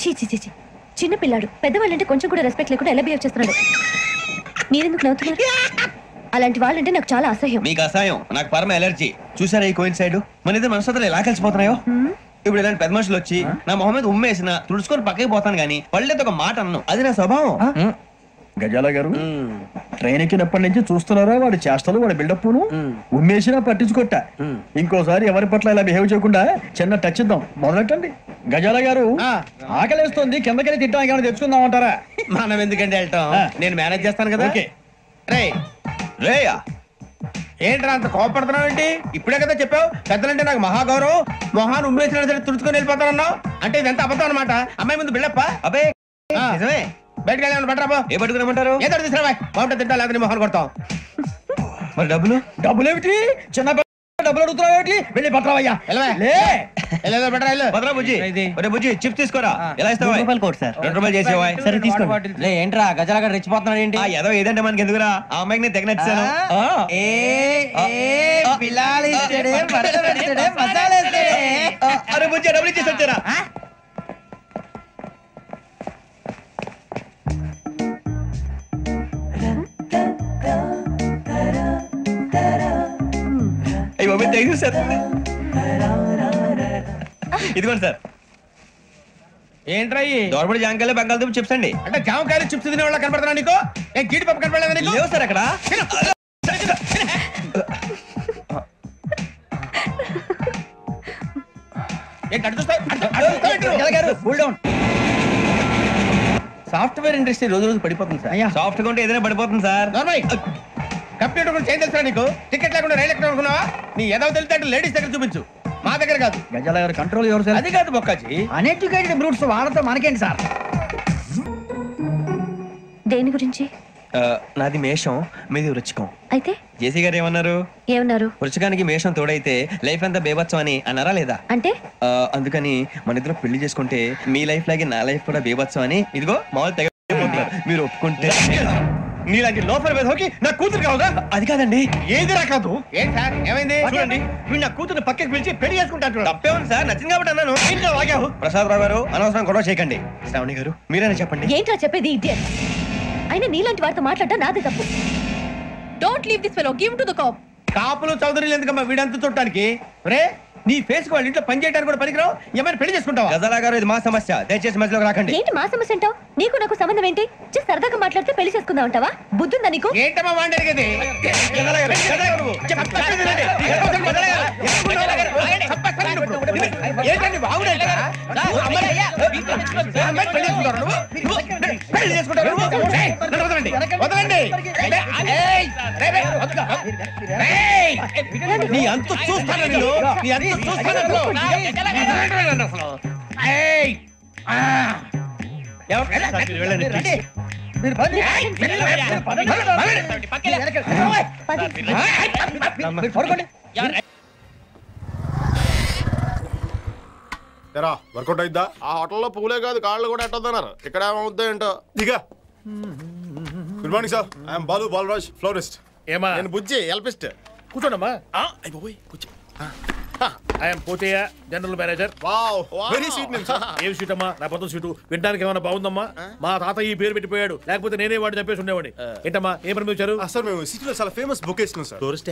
చీ చీ చీ, చిన్న పిల్లాడు. పెద్దవాళ్ళంటే కొంచెం కూడా రెస్పెక్ట్ లేకుండా ఎలా బిహేవ్ చేస్తున్నాడు. మీరెందుకు నవ్వుతున్నారు? అలాంటి వాళ్ళంటే నాకు చాలా అసహ్యం. మీకు అసహ్యం, నాకు పరమ ఎలర్జీ. చూసారా ఈ కోయిన్సైడ్? మన ఇద్దరు మనసులో ఎలా కలిసిపోతున్నాయో. ఇప్పుడు ఇలాంటి పెద్ద మనుషులు వచ్చి నా మొహం మీద ఉమ్మేసిన తుడుచుకొని పక్కకి పోతాను గానీ పళ్ళేతో ఒక మాట అన్ను. అది నా స్వభావం. గజాల గారు ట్రైన్ ఎక్కినప్పటి నుంచి చూస్తున్నారా వాడి చేష్టలు, వాడి బిల్డప్ ఉమ్మేసినా పట్టించుకోట. ఇంకోసారి ఎవరి పట్ల ఇలా బిహేవ్ చేయకుండా చిన్న టచ్ ఇద్దాం. మొదలెట్టండి. గజాల గారు ఆకలేస్తుంది, కిందకెళ్ళి తిట్టడానికి ఏమైనా తెచ్చుకుందాం అంటారా? మనం ఎందుకంటే వెళ్తాం, నేను మేనేజ్ చేస్తాను కదా. రే రేయా, ఏంట్రా అంత కోపడుతున్నావు ఏంటి? ఇప్పుడే కదా చెప్పావు పెద్దలంటే నాకు మహాగౌరవం, మొహాన్ని ఉమ్మేసిన సరే తుడుచుకొని వెళ్ళిపోతానన్నావు. అంటే ఇదంతా అబద్ధం అనమాట. అమ్మాయి ముందు బిల్డప్ప. అబ్బే నిజమే. బయటకు వెళ్ళి పట్టరాబో. ఏ పట్టుకురమ్మంటారు? ఏదో తీసుకురావా, బాగుంటుంది తింటా, లేదని మొహాన్ని కొడతాం. మరి డబ్బులు? డబ్బులు ఏమిటి? చిన్న డబ్బులు అడుగుతున్నావు ఏమిటి? వెళ్ళి పట్టరావయ్యా. బుజ్జి చిప్స్ తీసుకోరా. ఎలా ఇస్తావా? ₹2 చేసేవా? సరే తీసుకోండి. ఏంట్రా గజాల రెచ్చిపోతున్నాడు ఏంటి? ఏదో ఏదంటే మనకి ఎందుకురా, ఆ అమ్మాయికి నేను తెగ నచ్చాను. అరే బుజ్జి డబ్బులు ఇచ్చేసి వచ్చారా? ఇదిగోండి సార్. ఏంట్రా దోరబడి జామకాయలు బంగాళదుంప చిప్స్ అండి. అంటే జామకాయలు చిప్స్ తినే వాళ్ళ కనపడుతున్నా నీకు? ఏ గీడి పప్పు కనపడలేదా నీకు? లేవు సార్ అక్కడ. సాఫ్ట్వేర్ ఇండస్ట్రీ రోజు రోజు పడిపోతుంది సార్. సాఫ్ట్ గా ఉంటే ఏదైనా పడిపోతుంది సార్. కంప్యూటర్ కూడా చేంజ్ తెలుసా నీకు? టికెట్ లేకుండా రైలు ఎక్కడ అనుకున్నావా? నీ ఏదో తెలితే లేడీస్ దగ్గర చూపించు, మా దగ్గర కాదు. గజాల గారు కంట్రోల్ ఎవరు సార్? అది కాదు బొక్కాజీ, అన్ఎడ్యుకేటెడ్ బ్రూట్స్ వాళ్ళతో మనకేంటి సార్? దేని గురించి? నాది మేషం, మీది వృచ్చికం. అయితే జేసీ గారు ఏమన్నారు? వృచ్చికానికి మేషం తోడైతే లైఫ్ అంతా బేబత్సం అని అన్నారా లేదా? అంటే అందుకని మన ఇద్దరు పెళ్లి చేసుకుంటే మీ లైఫ్ లాగే నా లైఫ్ కూడా బేబత్సం అని ఇదిగో మామూలు తెగ మీరు ఒప్పుకుంటే. నీలాంటి లోపల మీద హోకి నా కూతురు కావుగా? అది కాదండి. ఏది రా కాదు? ఏంటి సార్ ఏమైంది? చూడండి, వీడు నా కూతురు పక్కకి పిలిచి పెళ్లి చేసుకుంటాను. తప్పేముంది సార్, నచ్చింది కాబట్టి అన్నాను. ఇంట్లో వాగావు. ప్రసాద్ రావు గారు అనవసరం గొడవ చేయకండి. శ్రావణి గారు మీరైనా చెప్పండి. ఏంట్రా చెప్పేది? ఇడియట్. అయినా నీలాంటి వారితో మాట్లాడటం నాదే తప్పు. Don't leave this fellow, give to the cop. కాపులు చౌదరులు ఎందుకమ్మా వీడంతా చూడటానికి? రే నీ ఫేస్ వాళ్ళ ఇంట్లో పని చేయడానికి కూడా పనికిరావు. ఏమైనా పెళ్లి చేసుకుంటావా? గజాలా గారు ఇది మా సమస్య, దయచేసి మధ్యలోకి రాకండి. ఏంటి మా సమస్య అంటావు? నీకు నాకు సంబంధం ఏంటి? జస్ట్ సరదాగా మాట్లాడితే పెళ్లి చేసుకుందాం అంటావా? బుద్ధుందా నీకు? ఏంటమ్మా వాడేది? నీ అంత చూస్తాను వర్కౌట్ అయిద్దా? ఆ హోటల్లో పూలే కాదు కాళ్ళు కూడా ఎట్టొద్దన్నారు. ఇక్కడ ఏమవుద్దా ఏంటో. దిగా. Good morning sir, I'm Balu Balaraj, florist. ఏమా? నేను బుజ్జి, ఎల్పిస్ట్. కూర్చోండమ్మా. కూర్చో. I'm Pothaiah, general manager. Wow, very sweet name sir. ఏం స్వీట్ అమ్మా? నా పొద్దు స్వీట్ వినడానికి ఏమైనా బాగుందమ్మా? మా తాత ఈ పేరు పెట్టిపోయాడు, లేకపోతే నేనే వాడిని చంపేసి ఉండేవాడిని. ఏంటమ్మా ఏ పని వచ్చారు? సార్ మేము సిటీలో చాలా famous bouquets sir. Tourist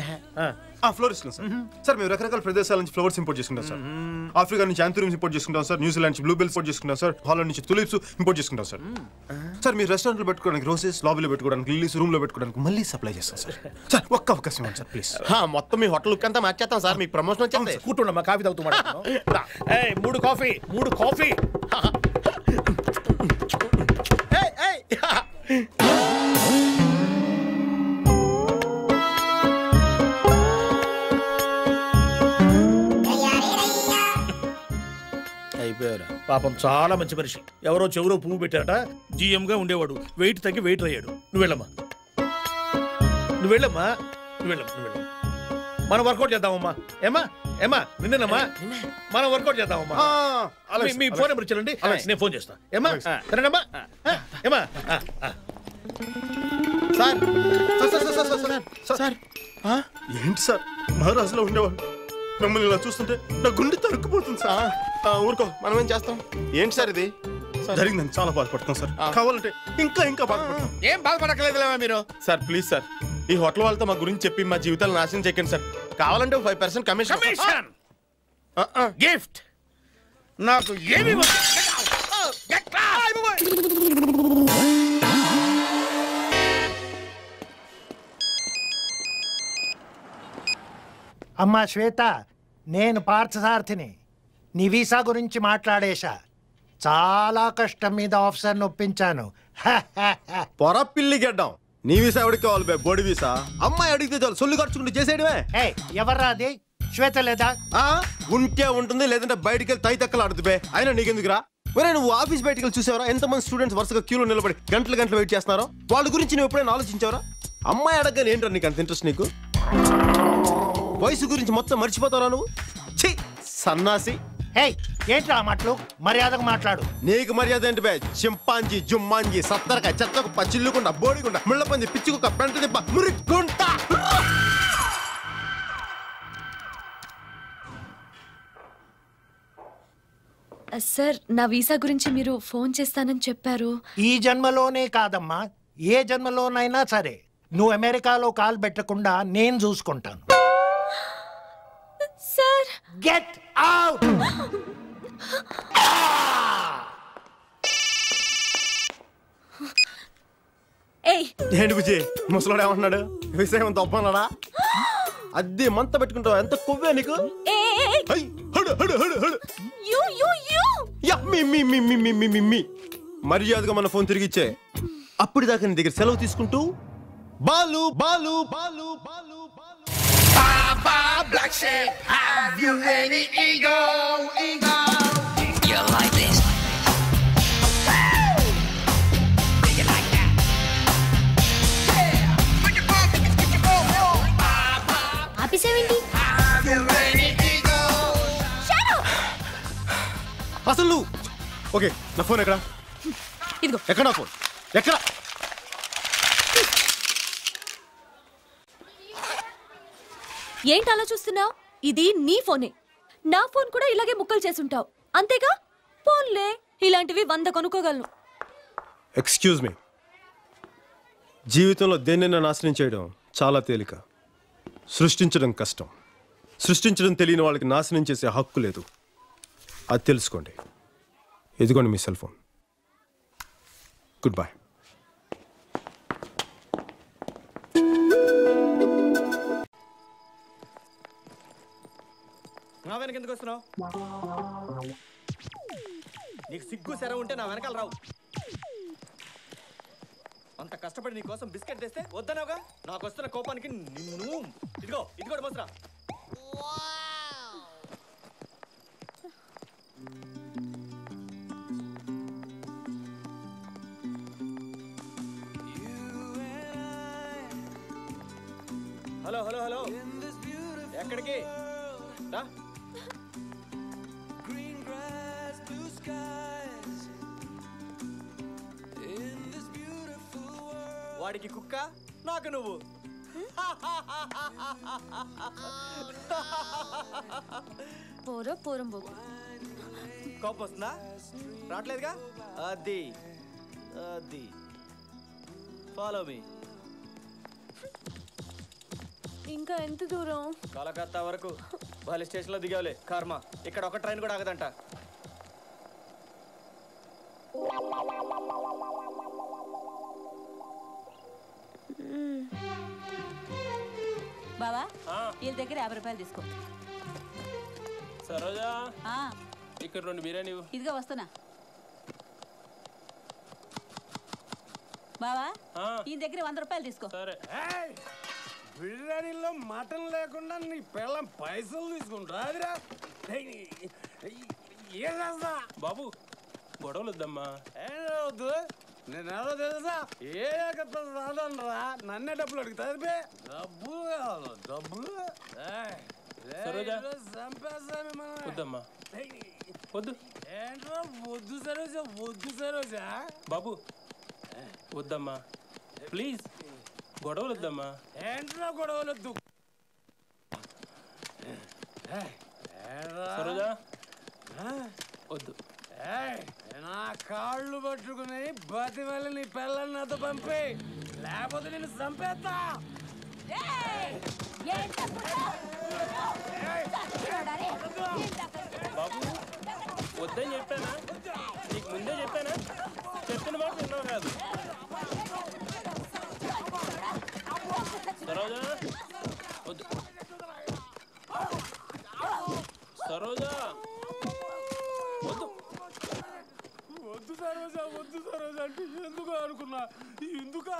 florist sir. Sir మేము రకరకాల ప్రదేశాల నుంచి ఫ్లవర్స్ ఇంపోర్ట్ చేసుకుంటాం సార్. ఆఫ్రికా నుంచి యాంథూరియంస్ ఇంపోర్ట్ చేసుకుంటాం సార్. న్యూజిలాండ్ నుంచి బ్లూబెల్స్ ఇంపోర్ట్ చేసుకుంటాం సార్. హాలండ్ నుంచి తులిప్స్ ఇంపోర్ట్ చేసుకుంటాం సార్. సార్ మీరు రెస్టారెంట్ లో పెట్టుకోవడానికి రోసెస్, లాబీలో పెట్టుకోవడానికి లిల్లీస్, రూమ్ లో పెట్టుకోవడానికి మళ్ళీ సప్లై చేస్తాం సార్. సార్ ఒక్క అవకాశం ఇవ్వండి సార్ ప్లీజ్. మొత్తం మీ హోటల్ లుక్ అంతా మార్చేస్తాం సార్. మీకు ప్రమోషన్ వచ్చింది. కూర్చోండమ్మా, కాఫీ తాగుతూ 3 కాఫీ. అయిపోయారు. పాపం చాలా మంచి మనిషి. ఎవరో చెవులో పువ్వు పెట్టారట. జీఎం గా ఉండేవాడు, వెయిట్ తగ్గి వెయిట్ అయ్యాడు. నువ్వు వెళ్ళమ్మా. మనం వర్కౌట్ చేద్దామమ్మా. ఏమా నిన్నేనమ్మా? మనం వర్కౌట్ చేద్దామమ్మా. మీ ఫోన్ నెంబర్ ఇచ్చారండి, నేను ఫోన్ చేస్తా. ఏమా సరేనమ్మా? ఏమా సార్ ఏంటి సార్ మహారాజులో ఉండేవాడు, మిమ్మల్ని ఇలా చూస్తుంటే నా గుండె తరుక్కుపోతుంది సార్. ఊరుకో, మనం ఏం చేస్తాం? ఏంటి సార్ ఇది? జరిగిందని చాలా బాధపడుతున్నాం సార్. కావాలంటే ఇంకా ఇంకా బాధపడతాం. ఏం బాధపడక్కలేదులేవా మీరు. సార్ ప్లీజ్ సార్, ఈ హోటల్ వాళ్ళతో మా గురించి చెప్పి మా జీవితాలు నాశనం చేయకండి సార్. కావాలంటే 5% కమిషన్. గిఫ్ట్ నాకు ఏమి అమ్మా శ్వేత, నేను పార్థసారథిని. నీ వీసా గురించి మాట్లాడేశా. చాలా కష్టం మీద ఆఫీసర్ని ఒప్పించాను. పొర పిల్లి గడ్డం. నీ వీసా ఎవరికి కావాలి బే? బోడి వీసా. అమ్మాయి అడిగితే చాలు, సొల్లు ఖర్చుకుంటూ చేసేయడమే. ఎవర్రా అది? శ్వేత లేదా? ఉంటే ఉంటుంది, లేదంటే బయటికి వెళ్ళి తై తక్కలు ఆడుతు బే. అయినా నీకెందుకురా? ఒరే నువ్వు ఆఫీస్ బయటికి వెళ్ళి చూసావరా ఎంతమంది స్టూడెంట్స్ వరుసగా క్యూలో నిలబడి గంటలు గంటలు వెయిట్ చేస్తున్నారో? వాళ్ళ గురించి నువ్వు ఎప్పుడైనా ఆలోచించావరా? అమ్మాయి అడగని ఏంట్రా నీకు అంత ఇంట్రెస్ట్? నీకు వయసు గురించి మొత్తం మర్చిపోతావరా నువ్వు? ఛీ సన్నాసి. ఏంట్రా మాటలు? మర్యాదగా మాట్లాడు. నీకు మర్యాద ఏంటి బే? చింపాంజీ, జుమ్మాంజీ, సత్తరక, చెత్తకు, పచ్చిల్లుకుండా, బోడిగుండా, ముళ్ళపంది, పిచ్చుకుక్క, పెంట దిబ్బ, మురిక్కుంటా. సార్, నా వీసా గురించి మీరు ఫోన్ చేస్తానని చెప్పారు. ఈ జన్మలోనే కాదమ్మా, ఏ జన్మలోనైనా సరే నువ్వు అమెరికాలో కాలు పెట్టకుండా నేను చూసుకుంటాను. Sir, get out. ఏంటి బుజ్జి, ముసలోడు ఏమంటున్నాడు? విషయం తప్పన్నాడా? అద్దె మంత పెట్టుకుంటావు, ఎంత కొవ్వే నీకు? మర్యాదగా మన ఫోన్ తిరిగి ఇచ్చే. అప్పటిదాకా నీ దగ్గర సెలవు తీసుకుంటూ బాలు బాలు బాలు బాలు అసలు నువ్వు ఓకే. నా ఫోన్ ఎక్కడ? ఇదిగో. ఎక్కడ నా ఫోన్? ఎక్కడ? ఏంటి అలా చూస్తున్నావు? ఇది నీ ఫోనే. నా ఫోన్ కూడా ఇలాగే ముక్కలు చేసుంటావు అంతేగా? ఫోన్లే, ఇలాంటివి 100 కొనుక్కోగలను. Excuse me. జీవితంలో దేన్నైనా నాశనం చేయడం చాలా తేలిక, సృష్టించడం కష్టం. సృష్టించడం తెలియని వాళ్ళకి నాశనం చేసే హక్కు లేదు. అది తెలుసుకోండి. ఇదిగోండి మీ సెల్ ఫోన్. Good bye. నా వెనక ఎందుకు వస్తున్నావు? నీకు సిగ్గు సెర ఉంటే నా వెనకాల రావు. అంత కష్టపడి నీ కోసం బిస్కెట్ తెస్తే వద్దనవుగా. నాకు వస్తున్న కోపానికి నిన్ను ఇదిగో ఇదిగోటి మోసరా. హలో హలో హలో, ఎక్కడికి రా? వాడికి కుక్క, నాకు నువ్వు. కోపం వస్తుందా? రావట్లేదుగా. అది అది ఫాలో మీ. ఇంకా ఎంత దూరం? కలకత్తా వరకు. వాళ్ళ స్టేషన్ లో దిగావులే. కర్మ, ఇక్కడ ఒక ట్రైన్ కూడా ఆగదంట. బావా, వీళ్ళ దగ్గర 50 రూపాయలు తీసుకో. సరోజా, ఇక్కడ 2 బిర్యానీ. ఇదిగో వస్తున్నా. బావా, ఈ దగ్గర 100 రూపాయలు తీసుకో. సరే. బిర్యానీలో మటన్ లేకుండా నీ పిల్లం పైసలు తీసుకుంటా. బాబు, గొడవలు వద్దమ్మా. వద్దు. నేనేదో తెలుసా? ఏ రాదనరా, నన్నే డబ్బులు అడుగుతా. డబ్బులు కావాలి, డబ్బులు. సరోజా, వద్దమ్మా, వద్దు. ఏంట్రా వద్దు సరోజా, వద్దు సరోజా. బాబు వద్దమ్మా, ప్లీజ్. గొడవలు వద్దమ్మా. ఏంట్రా గొడవలు వద్దు. సరోజా వద్దు. నా కాళ్ళు పట్టుకుని బతి వల్ల నీ పిల్లల్ని నాతో పంపి, లేకపోతే నేను చంపేస్తా. బాబు వద్దని చెప్పానా? నీకు ముందే చెప్పానా? చెప్పిన మాట విన్నావు కాదు. సరోజా వద్దు. సరోజా వద్దు. వద్దు సరోజా, వద్దు సరోజా అంటే ఎందుకు అనుకున్నా. ఎందుకా?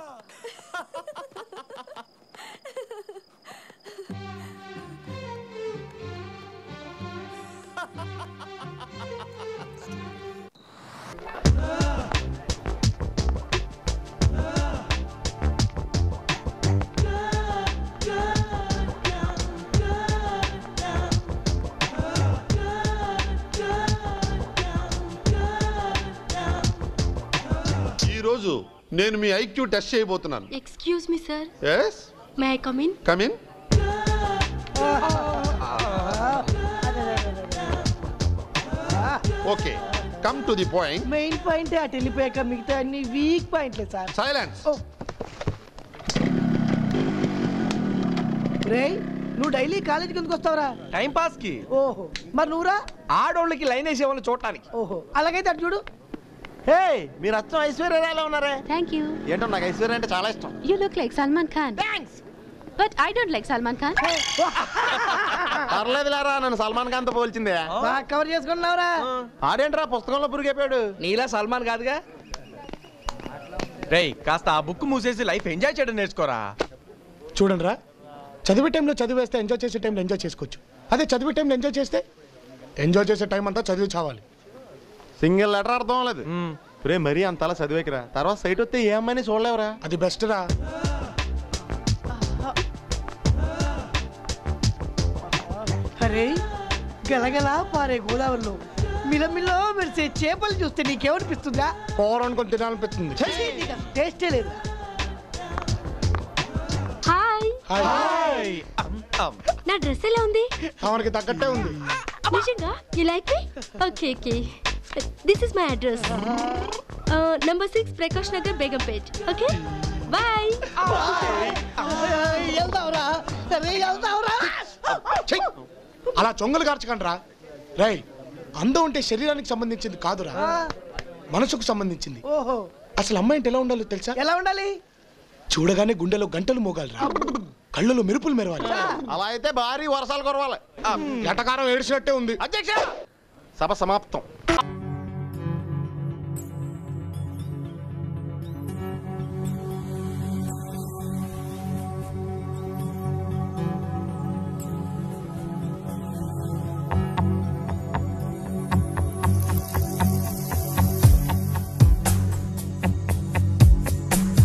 ఈరోజు నేను మీ ఐక్యూ టెస్ట్ చేయబోతున్నాను. Excuse me sir. yes may I come in? come in. Okay, come to the point. Main point అటు వెళ్ళిపోయాక మిగతా అన్ని వీక్ పాయింట్లే సార్. సైలెన్స్. రేయ్, నువ్వు డైలీ కాలేజీకి ఎందుకు వస్తావురా? టైం పాస్ కి. ఓహో, మరి నువ్వురా? ఆడోళ్ళకి లైన్ వేసే వాళ్ళని చూడటానికి. ఓహో, అలాగైతే అటు చూడు. హే, మీరు అచ్చం ఐశ్వర్యరాయలా ఉన్నారే. Thank you. ఏంటో నాకు ఐశ్వర్య అంటే చాలా ఇష్టం. You look like Salman Khan. Thanks. But I don't like Salman Khan. పర్లేదులేరా, నన్ను సల్మాన్ ఖాన్ తో పోల్చిందే. బాగా కవర్ చేసుకున్నావురా. ఆడేంట్రా పుస్తకంలో పురిగైపోయాడు. నీలా సల్మాన్ కాదుగా. రేయ్, కాస్త ఆ బుక్ మూసేసి లైఫ్ ఎంజాయ్ చేయడం నేర్చుకోరా. చూడండి రా, చదివే టైంలో చదివేస్తే ఎంజాయ్ చేసే టైంలో ఎంజాయ్ చేసుకోవచ్చు. అదే చదివే టైంలో ఎంజాయ్ చేస్తే ఎంజాయ్ చేసే టైం అంతా చదివి చావాలి. సింగిల్ లెటర్ అర్థం అవ్వలేదు. రే, మరీ అంతలా చదివేకిరా, తర్వాత సైట్ వస్తే ఏ అమ్మాయిని చూడలేవురా. అది బెస్ట్ రా. అరే, గలగలా పారే గోదావరిలో మిలమిలో మెరిసే చేపలు చూస్తే నీకేమనిపిస్తుందా? పోరనుకొని తినాలనిపిస్తుంది. టేస్టే లేదు. హాయ్. హాయ్. నా డ్రెస్ ఎలా ఉంది? మనకి తగ్గట్టే ఉంది. నిజంగా? You like me? Okay okay. This is my address. Number 6 Prakash Nagar, Begumpet. Okay, bye. వెళ్దావురా, వెళ్దావురా. అలా చొంగలు కార్చకండ్రా. రై, అందం ఉంటే శరీరానికి సంబంధించింది కాదురా, మనసుకు సంబంధించింది. ఓహో, అసలు అమ్మాయి అంటే ఎలా ఉండాలో తెలుసా? ఎలా ఉండాలి? చూడగానే గుండెలో గంటలు మోగాలిరా, కళ్ళలో మెరుపులు మెరవాలి. అలా అయితే భారీ వర్షాలు కురవాలి. ఎటకారం ఏడ్చినట్టే ఉంది. అధ్యక్ష, సభ సమాప్తం.